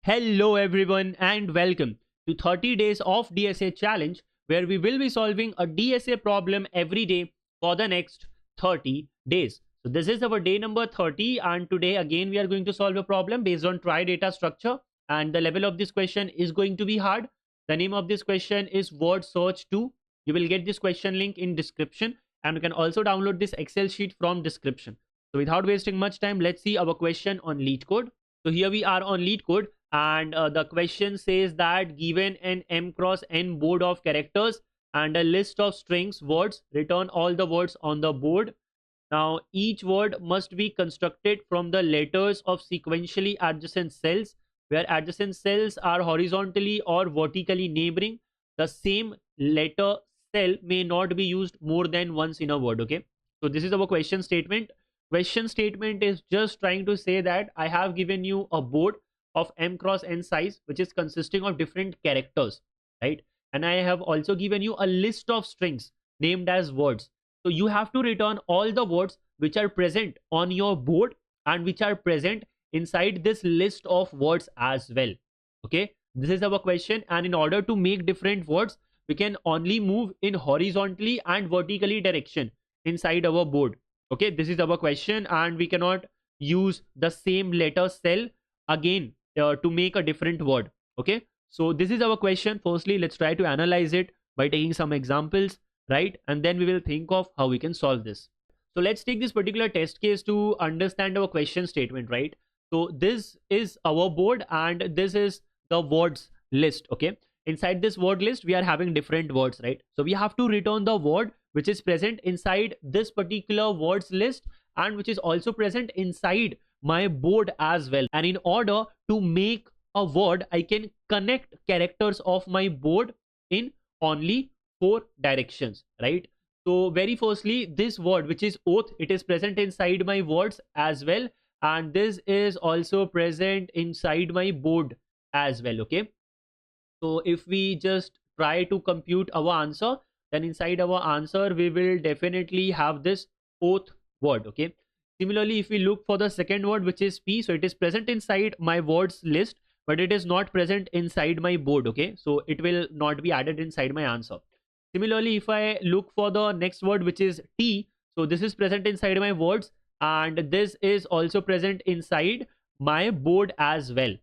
Hello everyone and welcome to 30 days of DSA challenge, where we will be solving a DSA problem every day for the next 30 days. So this is our day number 30, and today again we are going to solve a problem based on trie data structure, and the level of this question is going to be hard. The name of this question is word search 2. You will get this question link in description, and you can also download this Excel sheet from description. So without wasting much time, let's see our question on LeetCode. So here we are on LeetCode, and the question says that given an m cross n board of characters and a list of strings words, return all the words on the board. Now each word must be constructed from the letters of sequentially adjacent cells, where adjacent cells are horizontally or vertically neighboring. The same letter cell may not be used more than once in a word. Okay, so this is our question statement. Question statement is just trying to say that I have given you a board of m cross n size, which is consisting of different characters, right? And I have also given you a list of strings named as words. So you have to return all the words which are present on your board and which are present inside this list of words as well. Okay, this is our question, and in order to make different words, we can only move in horizontally and vertically direction inside our board. Okay, this is our question, and we cannot use the same letter cell again to make a different word. Okay, so this is our question. Firstly, let's try to analyze it by taking some examples, right? And then we will think of how we can solve this. So let's take this particular test case to understand our question statement, right? So this is our board and this is the words list. Okay, inside this word list we are having different words, right? So we have to return the word which is present inside this particular words list and which is also present inside my board as well. And in order to make a word, I can connect characters of my board in only 4 directions, right? So very firstly, this word which is oath, it is present inside my words as well, and this is also present inside my board as well. Okay, so if we just try to compute our answer, then inside our answer we will definitely have this oath word. Okay, similarly, if we look for the second word which is p, so it is present inside my words list, but it is not present inside my board. Okay, so it will not be added inside my answer. Similarly, if I look for the next word which is t, so this is present inside my words and this is also present inside my board as well.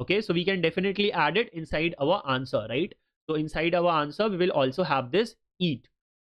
Okay, so we can definitely add it inside our answer, right? So inside our answer we will also have this eat.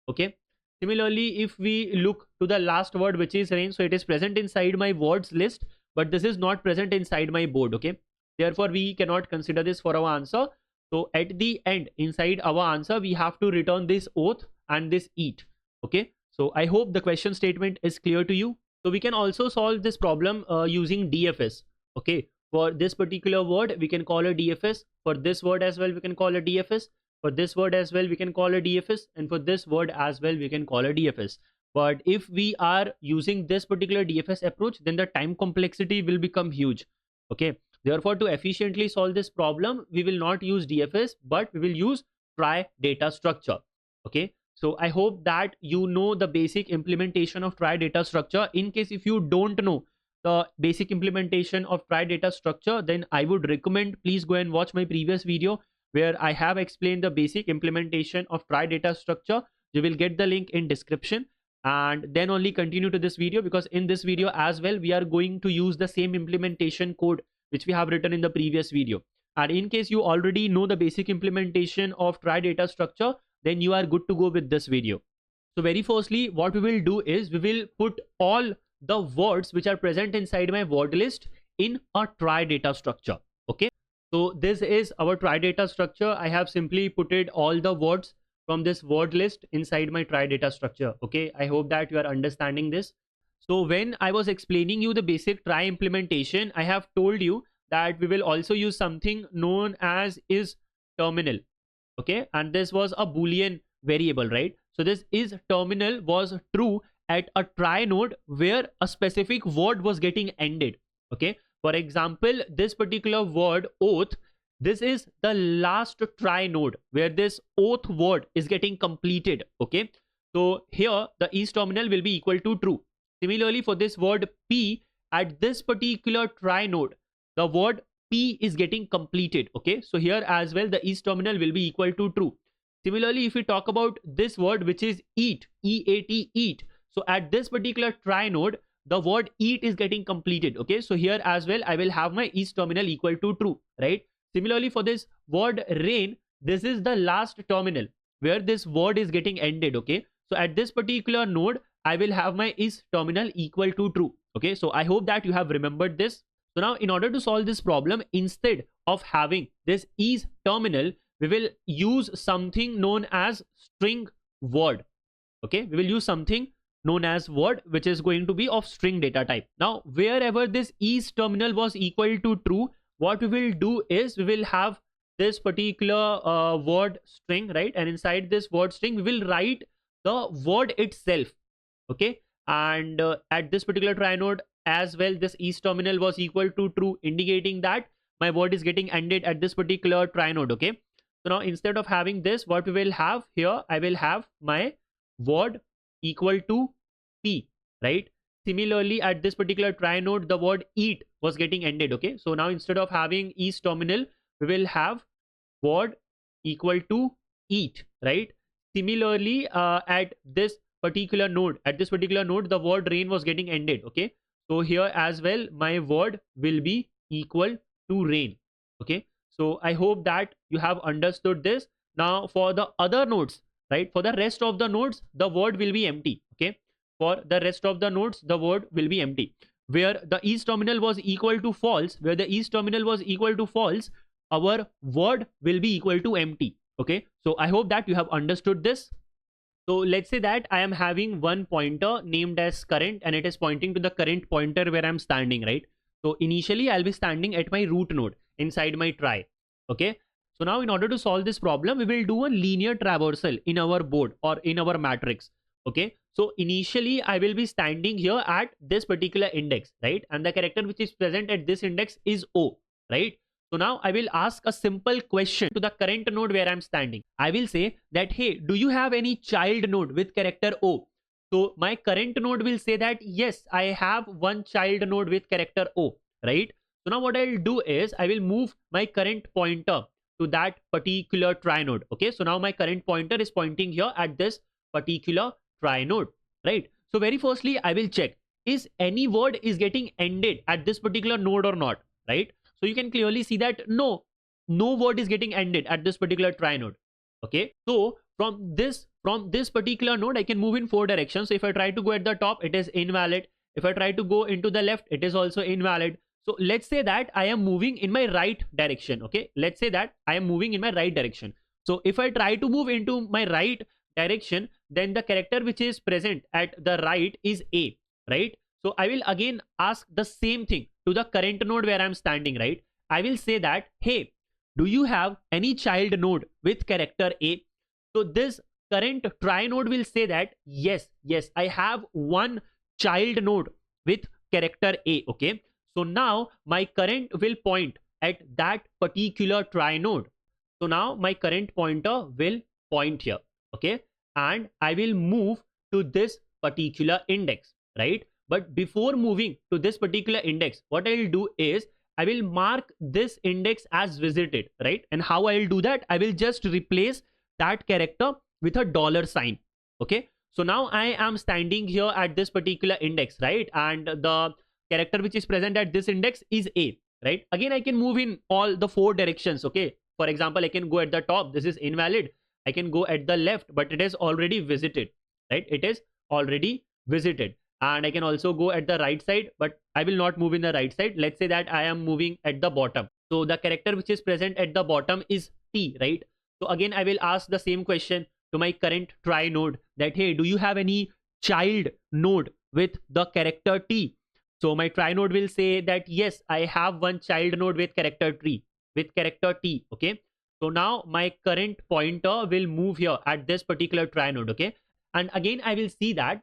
Okay, similarly, if we look to the last word which is rain, so it is present inside my words list, but this is not present inside my board. Okay, therefore we cannot consider this for our answer. So at the end, inside our answer, we have to return this oath and this eat. Okay, so I hope the question statement is clear to you. So we can also solve this problem using DFS. Okay, for this particular word we can call a DFS. For this word as well we can call a DFS. For this word as well we can call a DFS, and for this word as well we can call a DFS. But if we are using this particular DFS approach, then the time complexity will become huge. Okay, therefore to efficiently solve this problem we will not use DFS, but we will use trie data structure. Okay, so I hope that you know the basic implementation of trie data structure. In case if you don't know the basic implementation of trie data structure, then I would recommend please go and watch my previous video where I have explained the basic implementation of trie data structure. You will get the link in description, and then only continue to this video, because in this video as well we are going to use the same implementation code which we have written in the previous video. And in case you already know the basic implementation of trie data structure, then you are good to go with this video. So very firstly, what we will do is we will put all the words which are present inside my word list in a trie data structure. Okay, so this is our trie data structure. I have simply put it all the words from this word list inside my trie data structure. Okay, I hope that you are understanding this. So when I was explaining you the basic trie implementation, I have told you that we will also use something known as is terminal. Okay, and this was a boolean variable, right? So this is terminal was true at a trie node where a specific word was getting ended. Okay, for example, this particular word oath, this is the last trie node where this oath word is getting completed. Okay, so here the is terminal will be equal to true. Similarly, for this word p, at this particular trie node, the word P is getting completed. Okay, so here as well the is terminal will be equal to true. Similarly, if we talk about this word which is eat, E-A-T, eat. So at this particular try node, the word eat is getting completed. Okay, so here as well I will have my is terminal equal to true, right? Similarly, for this word rain, this is the last terminal where this word is getting ended. Okay, so at this particular node I will have my is terminal equal to true. Okay, so I hope that you have remembered this. So now in order to solve this problem, instead of having this is terminal, we will use something known as string word. Okay, we will use something known as word which is going to be of string data type. Now wherever this is terminal was equal to true, what we will do is we will have this particular word string, right? And inside this word string we will write the word itself. Okay, and at this particular try node as well, this is terminal was equal to true, indicating that my word is getting ended at this particular try node. Okay, so now instead of having this, what we will have here, I will have my word equal to P, right? Similarly, at this particular try node, the word eat was getting ended. Okay, so now instead of having is terminal, we will have word equal to eat, right? Similarly, at this particular node, the word rain was getting ended. Okay, so here as well my word will be equal to rain. Okay, so I hope that you have understood this. Now for the other nodes, right, for the rest of the nodes, the word will be empty. Okay, for the rest of the nodes, the word will be empty. Where the is terminal was equal to false, our word will be equal to empty. Okay, so I hope that you have understood this. So let's say that I am having one pointer named as current, and it is pointing to the current pointer where I'm standing, right? So initially I'll be standing at my root node inside my try. Okay, so now in order to solve this problem, we will do a linear traversal in our board or in our matrix. Okay, so initially I will be standing here at this particular index, right? And the character which is present at this index is O, right? So now I will ask a simple question to the current node where I'm standing. I will say that, hey, do you have any child node with character O? So my current node will say that, yes, I have one child node with character O, right? So now what I'll do is I will move my current pointer to that particular try node. Okay, so now my current pointer is pointing here at this particular try node, right? So very firstly, I will check, is any word is getting ended at this particular node or not, right? So you can clearly see that no word is getting ended at this particular try node. Okay, so from this particular node, I can move in 4 directions. So if I try to go at the top, it is invalid. If I try to go into the left, it is also invalid. So let's say that I am moving in my right direction. Okay, let's say that I am moving in my right direction. So if I try to move into my right direction, then the character which is present at the right is A, right? So I will again ask the same thing to the current node where I'm standing, right? I will say that, hey, do you have any child node with character A? So this current try node will say that, yes, I have one child node with character A. Okay, so now my current will point at that particular try node. So now my current pointer will point here. Okay, and I will move to this particular index, right? But before moving to this particular index, what I will do is I will mark this index as visited, right? And how I will do that? I will just replace that character with a $sign. Okay, so now I am standing here at this particular index, right? And the character which is present at this index is A, right? Again, I can move in all the 4 directions. Okay, for example, I can go at the top, this is invalid. I can go at the left, but it is already visited, right? It is already visited. And I can also go at the right side, but I will not move in the right side. Let's say that I am moving at the bottom. So the character which is present at the bottom is T, right? So again, I will ask the same question to my current try node that, hey, do you have any child node with the character T? So my try node will say that, yes, I have one child node with character T. Okay, so now my current pointer will move here at this particular try node. Okay, and again, I will see that,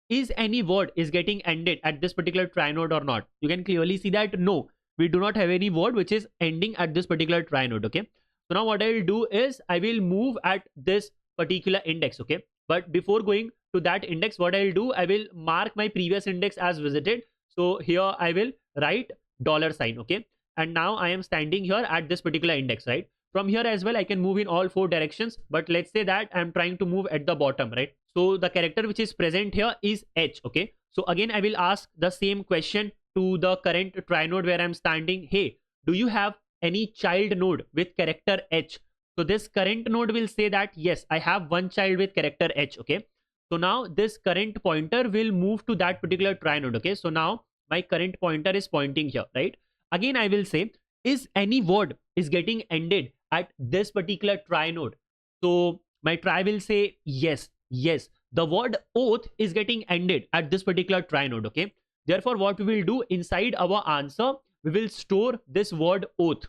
is any word is getting ended at this particular try node or not? You can clearly see that no, we do not have any word which is ending at this particular try node. Okay, so now what I will do is I will move at this particular index. Okay, but before going to that index, what I will do, I will mark my previous index as visited. So here I will write $sign. Okay, and now I am standing here at this particular index, right? From here as well, I can move in all four directions, but let's say that I'm trying to move at the bottom, right? So the character which is present here is H, okay? So again, I will ask the same question to the current try node where I'm standing. Hey, do you have any child node with character H? So this current node will say that yes, I have one child with character H, okay? So now this current pointer will move to that particular try node, okay? So now my current pointer is pointing here, right? Again, I will say, is any word is getting ended at this particular try node? So my try will say yes, yes. The word oath is getting ended at this particular try node, okay? Therefore, what we will do inside our answer, we will store this word oath,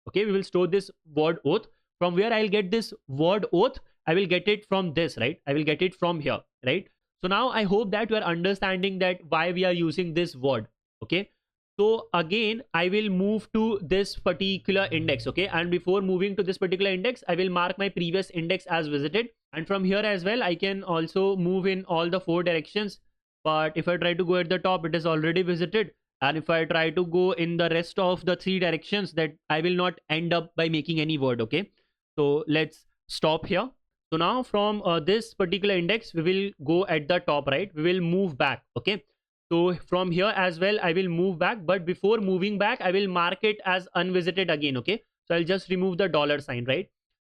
okay? We will store this word oath. From where I'll get this word oath, I will get it from this, right? I will get it from here, right? So now I hope that you are understanding that why we are using this word, okay? So again, I will move to this particular index, okay? And before moving to this particular index, I will mark my previous index as visited. And from here as well, I can also move in all the four directions. But if I try to go at the top, it is already visited. And if I try to go in the rest of the three directions, that I will not end up by making any word, okay? So let's stop here. So now from this particular index, we will go at the top, right? We will move back, okay? So from here as well, I will move back. But before moving back, I will mark it as unvisited again, okay? So I'll just remove the dollar sign, right?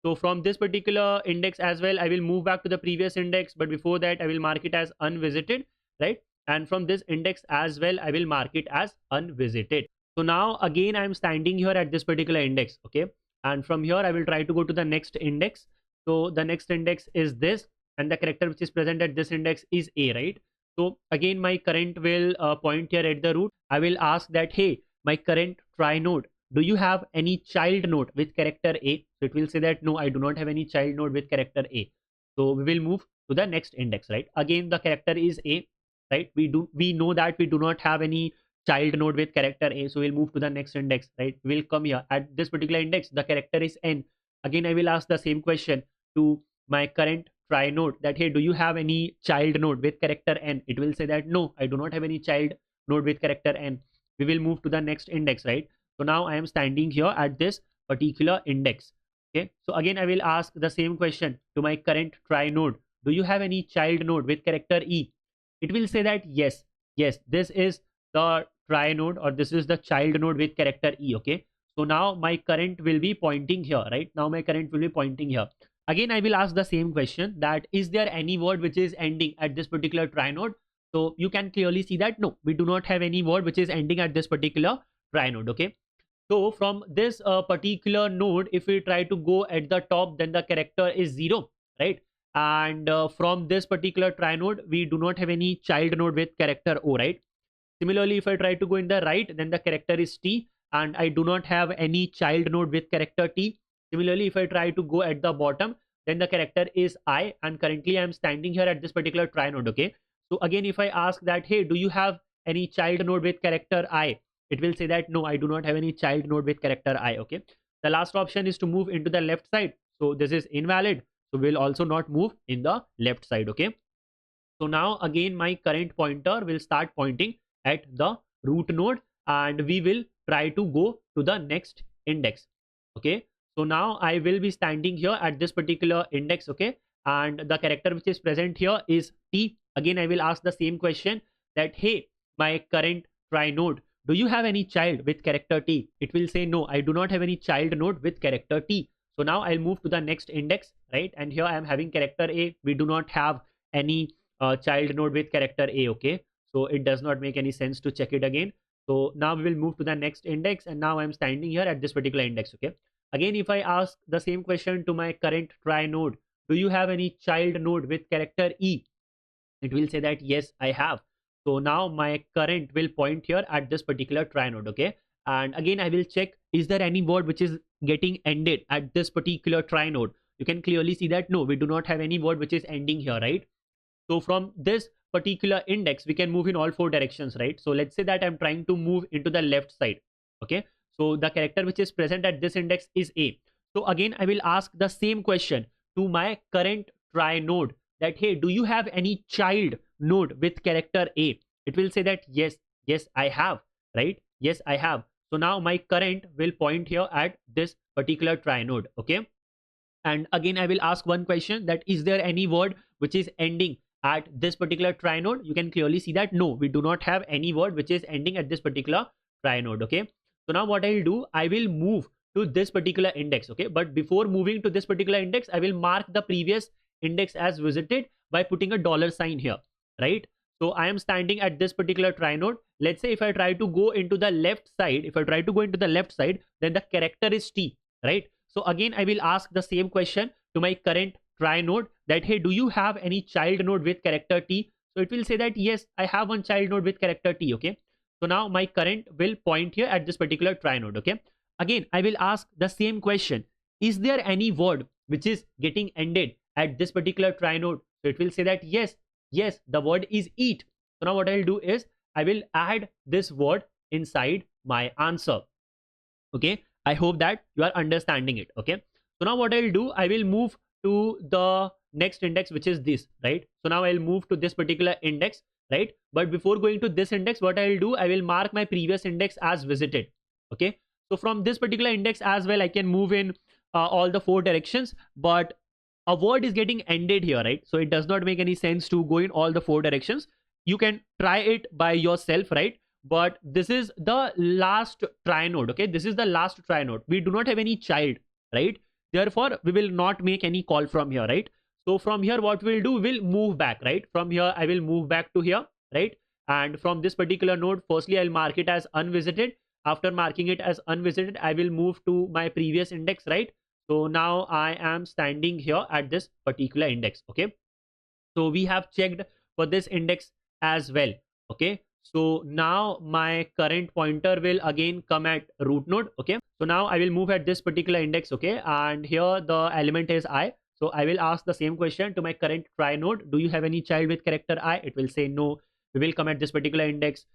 So from this particular index as well, I will move back to the previous index. But before that, I will mark it as unvisited, right? And from this index as well, I will mark it as unvisited. So now again, I'm standing here at this particular index, okay? And from here, I will try to go to the next index. So the next index is this, and the character which is present at this index is A, right? So again, my current will point here at the root. I will ask that, hey, my current try node, do you have any child node with character A? So it will say that no, I do not have any child node with character A. So we will move to the next index, right? Again, the character is A, right? We know that we do not have any child node with character A. So we'll move to the next index, right? We'll come here at this particular index. The character is N. Again, I will ask the same question to my current try node that, hey, do you have any child node with character N? It will say that no, I do not have any child node with character N. We will move to the next index, right? So now I am standing here at this particular index. Okay. So again, I will ask the same question to my current try node. Do you have any child node with character E? It will say that yes, yes, this is the try node, or this is the child node with character E. Okay. So now my current will be pointing here, right? Now my current will be pointing here. Again, I will ask the same question that is there any word which is ending at this particular try node? So you can clearly see that no, we do not have any word which is ending at this particular try node. Okay. So from this particular node, if we try to go at the top, then the character is 0, right? And from this particular try node, we do not have any child node with character O, right? Similarly, if I try to go in the right, then the character is T, and I do not have any child node with character T. Similarly, if I try to go at the bottom, then the character is I, and currently I'm standing here at this particular try node, okay? So again, if I ask that, hey, do you have any child node with character I? It will say that no, I do not have any child node with character I, okay? The last option is to move into the left side. So this is invalid. So we'll also not move in the left side, okay? So now again, my current pointer will start pointing at the root node, and we will try to go to the next index, okay? So now I will be standing here at this particular index, okay? And the character which is present here is T. Again, I will ask the same question that, hey, my current try node, do you have any child with character T? It will say no, I do not have any child node with character T. So now I'll move to the next index, right? And here I am having character A. We do not have any child node with character A, okay? So it does not make any sense to check it again. So now we will move to the next index, and now I'm standing here at this particular index, okay? Again, if I ask the same question to my current try node, do you have any child node with character E? It will say that yes, I have. So now my current will point here at this particular try node, okay? And again, I will check, is there any word which is getting ended at this particular try node? You can clearly see that no, we do not have any word which is ending here, right? So from this particular index, we can move in all four directions, right? So let's say that I'm trying to move into the left side, okay? So the character which is present at this index is A. So again, I will ask the same question to my current try node that, hey, do you have any child node with character A? It will say that yes, yes, I have, right? Yes, I have. So now my current will point here at this particular try node. Okay. And again, I will ask one question, that is there any word which is ending at this particular try node? You can clearly see that no, we do not have any word which is ending at this particular try node. Okay. So now what I'll do, I will move to this particular index. Okay. But before moving to this particular index, I will mark the previous index as visited by putting a $sign here, right? So I am standing at this particular try node. Let's say if I try to go into the left side, then the character is T, right? So again, I will ask the same question to my current try node, that hey, do you have any child node with character T? So it will say that yes, I have one child node with character T. Okay. So now my current will point here at this particular try node. Okay. Again, I will ask the same question. Is there any word which is getting ended at this particular try node? So it will say that yes, the word is eat. So now what I'll do is I will add this word inside my answer. Okay. I hope that you are understanding it. Okay. So now what I'll do, I will move to the next index, which is this, right? So now I'll move to this particular index, right? But before going to this index, what I'll do, I will mark my previous index as visited. Okay. So from this particular index as well, I can move in all the 4 directions, but a word is getting ended here, right? So it does not make any sense to go in all the 4 directions. You can try it by yourself, right? But this is the last try node. Okay, this is the last try node. We do not have any child, right? Therefore we will not make any call from here, right? So from here what we'll do, we'll move back, right? From here I will move back to here, right? And from this particular node, firstly I'll mark it as unvisited. After marking it as unvisited, I will move to my previous index, right? So now I am standing here at this particular index. Okay, so we have checked for this index as well. Okay, so now my current pointer will again come at root node. Okay, so now I will move at this particular index. Okay, and here the element is I. So I will ask the same question to my current try node. Do you have any child with character I? It will say no. We will come at this particular index.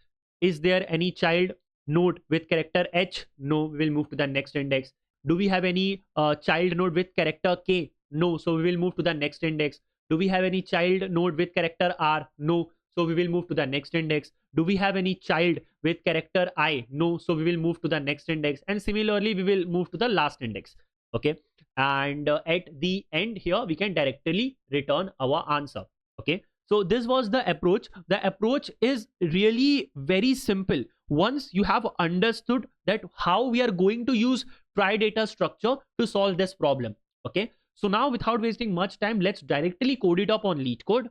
Is there any child node with character H? No. We will move to the next index. Do we have any child node with character K? No. So we will move to the next index. Do we have any child node with character R? No. So we will move to the next index. Do we have any child with character I? No. So we will move to the next index. And similarly, we will move to the last index. Okay. And at the end here, we can directly return our answer. Okay. So this was the approach. The approach is really very simple. Once you have understood that how we are going to use try data structure to solve this problem. Okay. So now without wasting much time, let's directly code it up on LeetCode.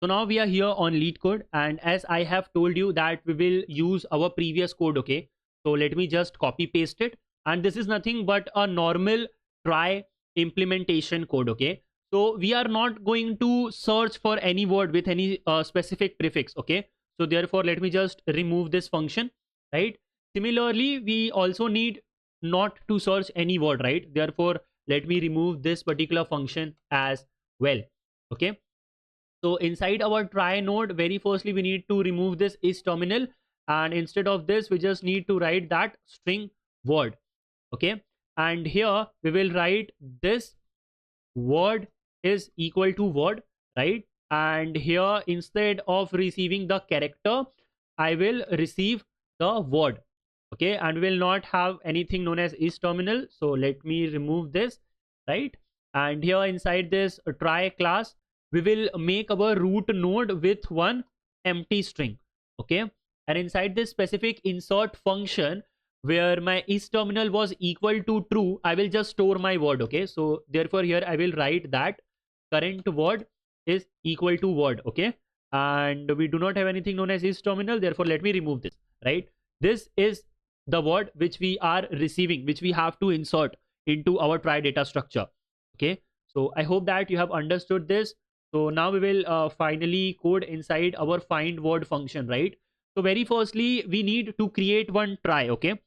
So now we are here on LeetCode, and as I have told you that we will use our previous code. Okay. So let me just copy paste it. And this is nothing but a normal try implementation code. Okay. So we are not going to search for any word with any specific prefix. Okay. So therefore, let me just remove this function, right? Similarly, we also need not to search any word, right? Therefore, let me remove this particular function as well. Okay. So inside our try node, very firstly, we need to remove this is terminal. And instead of this, we just need to write that string word. Okay. And here we will write this word is equal to word, right? And here instead of receiving the character, I will receive the word. Okay. And we will not have anything known as is terminal. So let me remove this, right? And here inside this try class, we will make our root node with one empty string. Okay. And inside this specific insert function, where my is terminal was equal to true, I will just store my word. Okay. So therefore here I will write that current word is equal to word. Okay. And we do not have anything known as is terminal. Therefore, let me remove this, right? This is the word which we are receiving, which we have to insert into our try data structure. Okay. So I hope that you have understood this. So now we will finally code inside our find word function, right? So very firstly, we need to create one try. Okay.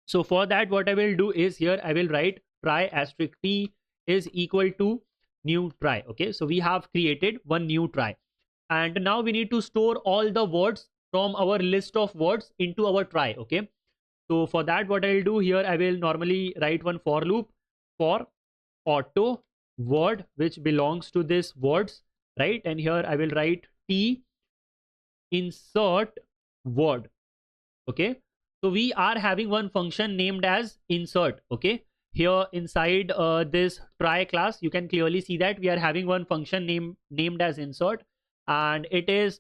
So for that, what I will do is here I will write try asterisk t is equal to new try. Okay. So we have created one new try. And now we need to store all the words from our list of words into our try. Okay. So for that, what I'll do here, I will normally write one for loop for auto word which belongs to this words, right? And here I will write t insert word. Okay. So we are having one function named as insert. Okay, here inside this try class, you can clearly see that we are having one function named as insert, and it is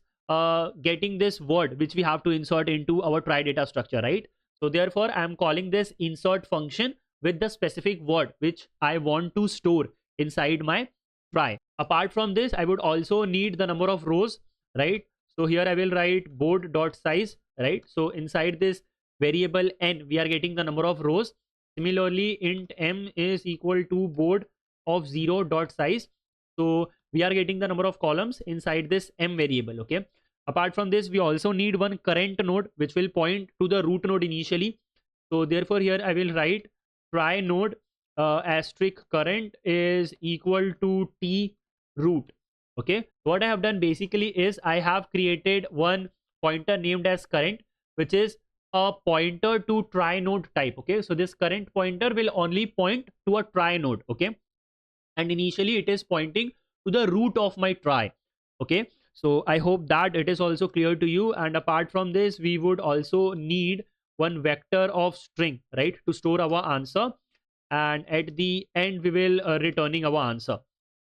getting this word which we have to insert into our try data structure, right? So therefore I am calling this insert function with the specific word which I want to store inside my try. Apart from this, I would also need the number of rows, right? So here I will write board dot size, right? So inside this variable n, we are getting the number of rows. Similarly, int m is equal to board of 0 dot size. So we are getting the number of columns inside this m variable. Okay. Apart from this, we also need one current node which will point to the root node initially. So therefore here I will write try node asterisk current is equal to t root. Okay. What I have done basically is I have created one pointer named as current, which is a pointer to try node type. Okay. So this current pointer will only point to a try node. Okay. And initially it is pointing to the root of my try. Okay. So I hope that it is also clear to you. And apart from this, we would also need one vector of string, right, to store our answer. And at the end, we will returning our answer,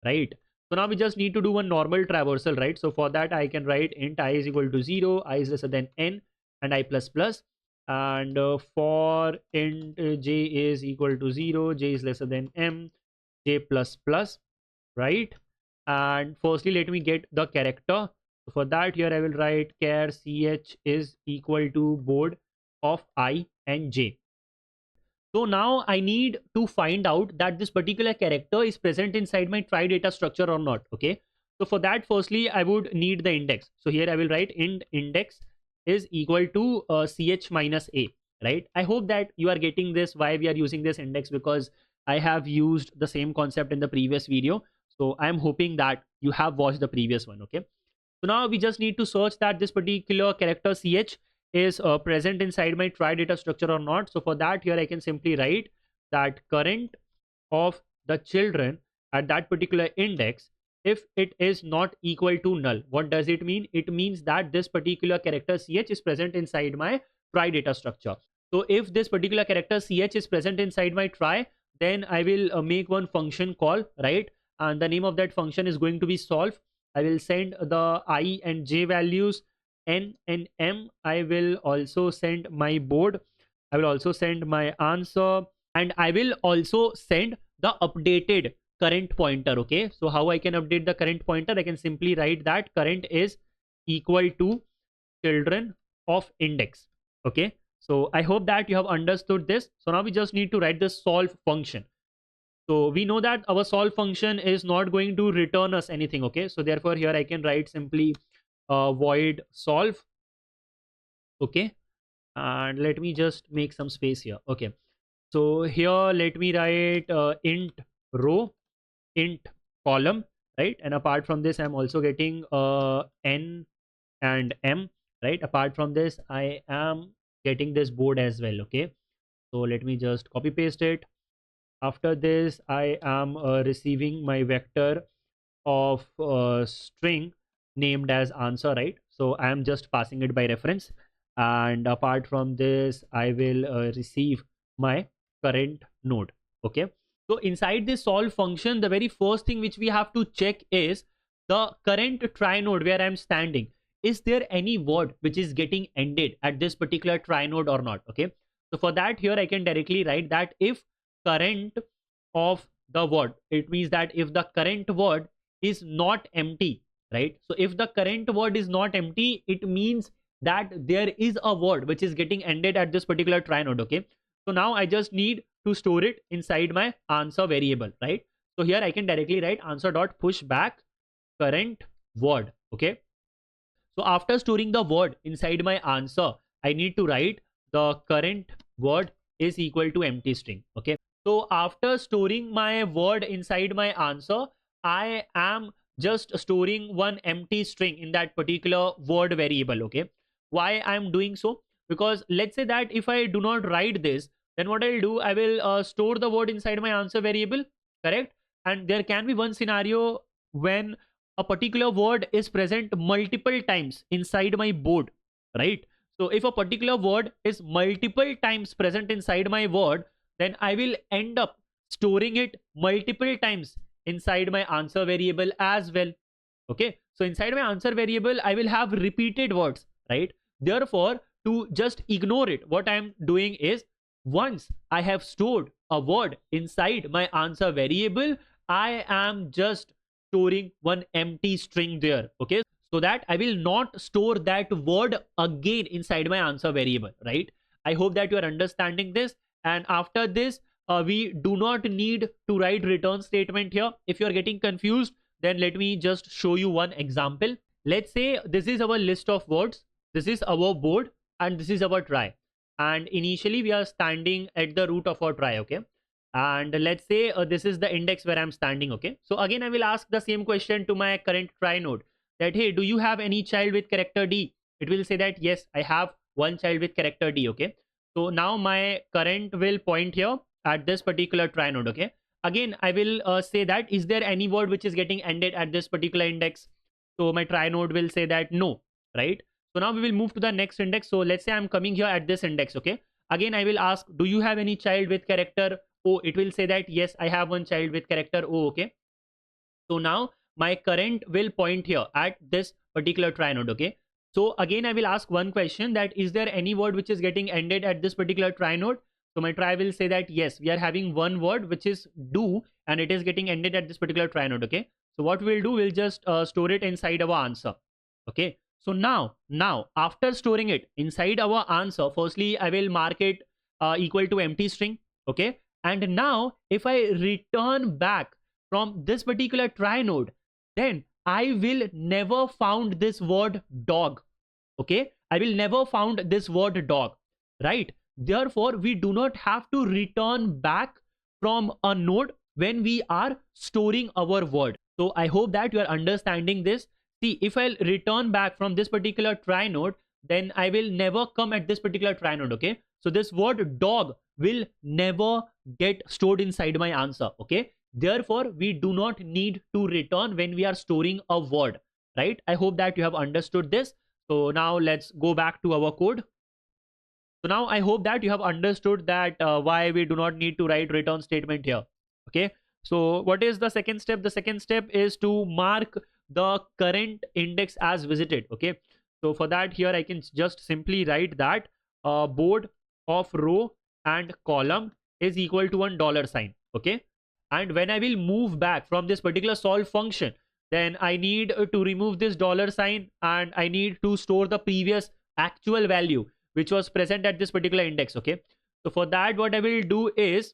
right? So now we just need to do one normal traversal, right? So for that, I can write int I is equal to 0, I is lesser than n, and I plus plus. And for int j is equal to 0, j is lesser than m, j plus plus, right? And firstly, let me get the character. So for that, here I will write char ch is equal to board of I and j. So now I need to find out that this particular character is present inside my try data structure or not. Okay. So for that, firstly, I would need the index. So here I will write int index is equal to ch minus a, right? I hope that you are getting this, why we are using this index, because I have used the same concept in the previous video. So I'm hoping that you have watched the previous one. Okay. So now we just need to search that this particular character ch is present inside my try data structure or not. So for that, here I can simply write that current of the children at that particular index, if it is not equal to null. What does it mean? It means that this particular character ch is present inside my try data structure. So if this particular character ch is present inside my try, then I will make one function call, right? And the name of that function is going to be solve. I will send the I and j values, n and m. I will also send my board. I will also send my answer, and I will also send the updated current pointer. Okay. So how I can update the current pointer? I can simply write that current is equal to children of index. Okay. So I hope that you have understood this. So now we just need to write the solve function. So we know that our solve function is not going to return us anything. Okay. So therefore here I can write simply void solve. Okay. And let me just make some space here. Okay. So here let me write int row, int column, right? And apart from this, I'm also getting n and m, right? Apart from this, I am getting this board as well. Okay. So let me just copy paste it. After this, I am receiving my vector of string named as answer, right? So I am just passing it by reference. And apart from this, I will receive my current node. Okay. So inside this solve function, the very first thing which we have to check is the current try node where I'm standing. Is there any word which is getting ended at this particular try node or not? Okay. So for that, here I can directly write that if current of the word, it means that if the current word is not empty, right? So if the current word is not empty, it means that there is a word which is getting ended at this particular try node. Okay. So now I just need to store it inside my answer variable, right? So here I can directly write answer dot push back current word. Okay. So after storing the word inside my answer, I need to write the current word is equal to empty string. Okay. So after storing my word inside my answer, I am just storing one empty string in that particular word variable. Okay. Why I'm doing so? Because let's say that if I do not write this, then what I'll do, I will store the word inside my answer variable, correct? And there can be one scenario when a particular word is present multiple times inside my board, right? So if a particular word is multiple times present inside my word, then I will end up storing it multiple times inside my answer variable as well. Okay, so inside my answer variable, I will have repeated words, right? Therefore, to just ignore it, what I'm doing is, once I have stored a word inside my answer variable, I am just storing one empty string there. Okay, so that I will not store that word again inside my answer variable, right? I hope that you are understanding this. And after this, we do not need to write return statement here. If you are getting confused, then let me just show you one example. Let's say this is our list of words, this is our board, and this is our try. And initially we are standing at the root of our try. Okay, and let's say this is the index where I'm standing. Okay, so again I will ask the same question to my current try node, that hey, do you have any child with character D? It will say that yes, I have one child with character D. Okay, so now my current will point here at this particular try node. Okay, again I will say that, is there any word which is getting ended at this particular index? So my try node will say that no, right? So now we will move to the next index. So let's say I'm coming here at this index. Okay, again I will ask, do you have any child with character O? It will say that yes, I have one child with character O. Okay, so now my current will point here at this particular try node. Okay, so again I will ask one question, that is there any word which is getting ended at this particular try node? So my try will say that yes, we are having one word which is do, and it is getting ended at this particular try node. Okay, so what we'll do, we'll just store it inside our answer. Okay, so now after storing it inside our answer, firstly I will mark it equal to empty string. Okay, and now if I return back from this particular try node, then I will never found this word dog. Okay, I will never found this word dog, right? Therefore, we do not have to return back from a node when we are storing our word. So I hope that you are understanding this. See, if I return back from this particular try node, then I will never come at this particular try node. Okay, so this word dog will never get stored inside my answer. Okay, therefore we do not need to return when we are storing a word, right? I hope that you have understood this. So now let's go back to our code. So now I hope that you have understood that why we do not need to write return statement here. Okay, so what is the second step? The second step is to mark the current index as visited. Okay, so for that, here I can just simply write that board of row and column is equal to $1. Okay, and when I will move back from this particular solve function, then I need to remove this $, and I need to store the previous actual value which was present at this particular index. Okay, so for that, what I will do is,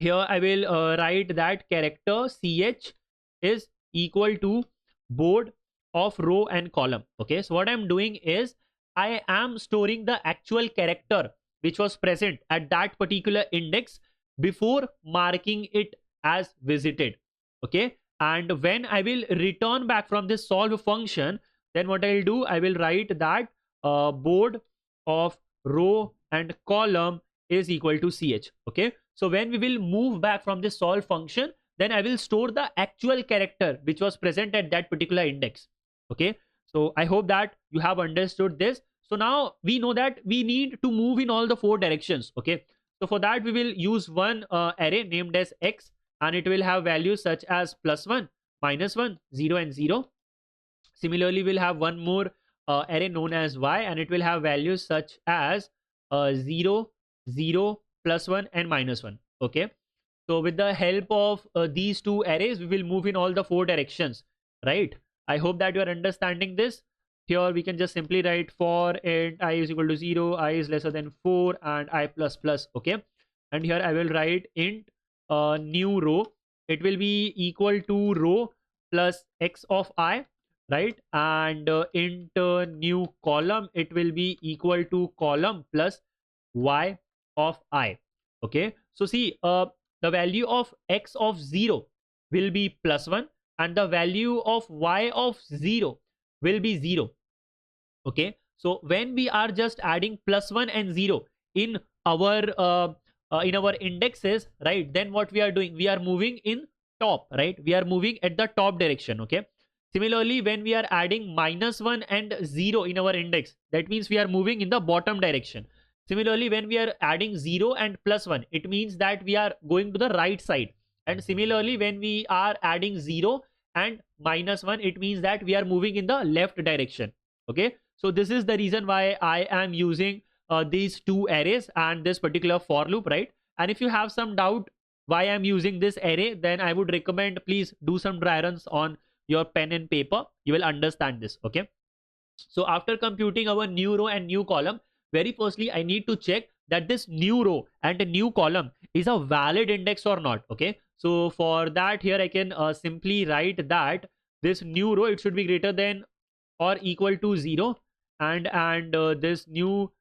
here I will write that character ch is equal to board of row and column. Okay, so what I'm doing is, I am storing the actual character which was present at that particular index before marking it as visited. Okay, and when I will return back from this solve function, then what I'll do, I will write that board of row and column is equal to ch. Okay, so when we will move back from this solve function, then I will store the actual character which was present at that particular index. Okay, so I hope that you have understood this. So now we know that we need to move in all the 4 directions. Okay, so for that we will use one array named as x, and it will have values such as +1, -1, 0 and 0. Similarly, we'll have one more array known as y, and it will have values such as 0, 0, +1 and -1. Okay, so with the help of these 2 arrays, we will move in all the 4 directions, right? I hope that you are understanding this. Here we can just simply write for int I is equal to 0, I is lesser than 4, and I plus plus. Okay, and here I will write int new row. It will be equal to row plus x of I, right? And int new column, it will be equal to column plus y of I. Okay, so see, the value of x of 0 will be +1, and the value of y of 0 will be 0. Okay, so when we are just adding +1 and 0 in our indexes, right, then what we are doing, we are moving in top, right? We are moving at the top direction. Okay, Similarly, when we are adding -1 and 0 in our index, that means we are moving in the bottom direction. Similarly, when we are adding 0 and +1, it means that we are going to the right side. And similarly, when we are adding 0 and -1, it means that we are moving in the left direction. Okay, so this is the reason why I am using these two arrays and this particular for loop, right? And if you have some doubt why I'm using this array, then I would recommend please do some dry runs on your pen and paper. You will understand this. Okay, so after computing our new row and new column, very firstly I need to check that this new row and a new column is a valid index or not. Okay, so for that, here I can simply write that this new row, it should be greater than or equal to 0, and this new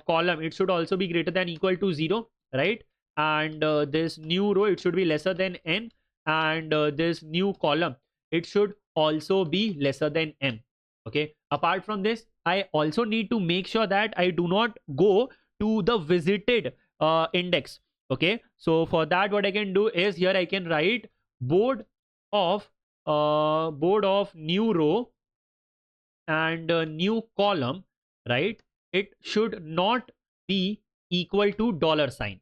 column, it should also be greater than equal to 0, right? And this new row, it should be lesser than n, and this new column, it should also be lesser than m. Okay, apart from this, I also need to make sure that I do not go to the visited index. Okay, so for that, what I can do is, here I can write board of new row and new column, right? It should not be equal to $sign.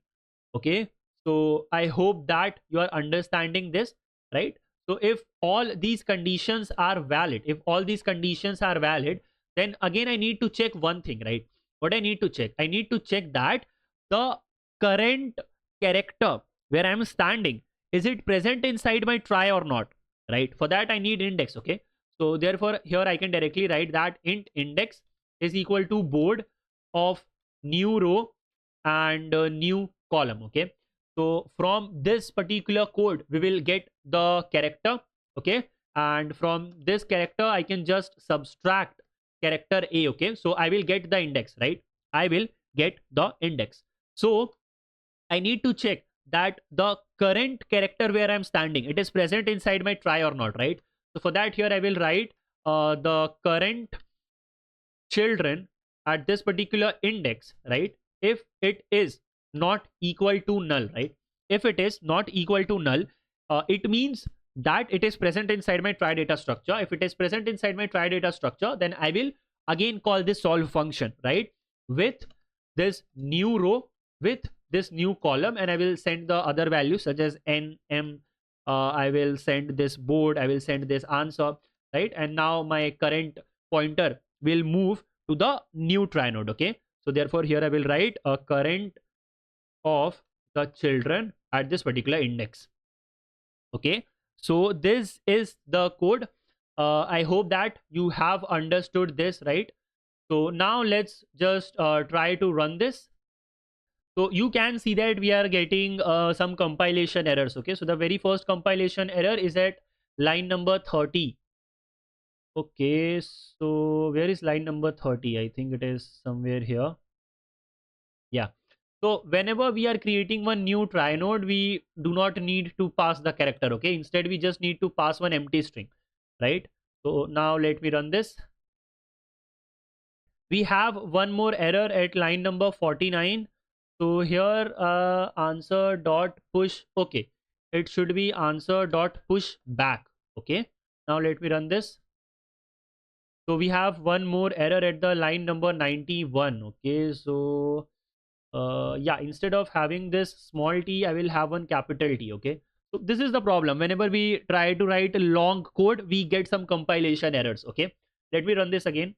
Okay, so I hope that you are understanding this, right? So if all these conditions are valid, then again I need to check one thing, right? What I need to check? I need to check that the current character where I'm standing, is it present inside my try or not, right? For that I need index. Okay, so therefore here I can directly write that int index is equal to board of new row and new column. Okay, so from this particular code we will get the character. Okay, and from this character I can just subtract character a. Okay, so I will get the index, right? I will get the index. So I need to check that the current character where I'm standing, it is present inside my try or not, right? So for that, here I will write the current children at this particular index, right? If it is not equal to null, right? If it is not equal to null, it means that it is present inside my try data structure. If it is present inside my try data structure, then I will again call this solve function, right? With this new row, with this new column, and I will send the other values such as n, m. I will send this board, I will send this answer, right? And now my current pointer will move to the new try node. Okay, so therefore here I will write a current of the children at this particular index. Okay, so this is the code. I hope that you have understood this, right? So now let's just try to run this. So you can see that we are getting some compilation errors. Okay, so the very first compilation error is at line number 30. Okay, so where is line number 30? I think it is somewhere here. Yeah. So whenever we are creating one new try node, we do not need to pass the character. Okay, instead we just need to pass one empty string, right? So now let me run this. We have one more error at line number 49. So here answer dot push. Okay, it should be answer dot push back. Okay, now let me run this. So we have one more error at the line number 91. Okay, so yeah, instead of having this small t, I will have one capital T. Okay, so this is the problem. Whenever we try to write a long code, we get some compilation errors. Okay, let me run this again.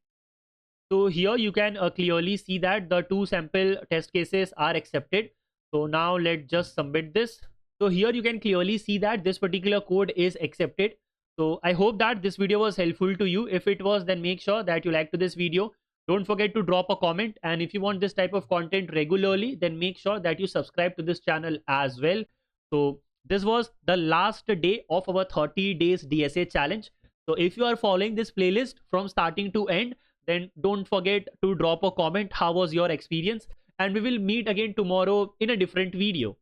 So here you can clearly see that the two sample test cases are accepted. So now let's just submit this. So here you can clearly see that this particular code is accepted. So I hope that this video was helpful to you. If it was, then make sure that you like to this video. Don't forget to drop a comment. And if you want this type of content regularly, then make sure that you subscribe to this channel as well. So this was the last day of our 30 days DSA challenge. So if you are following this playlist from starting to end, then don't forget to drop a comment. How was your experience? And we will meet again tomorrow in a different video.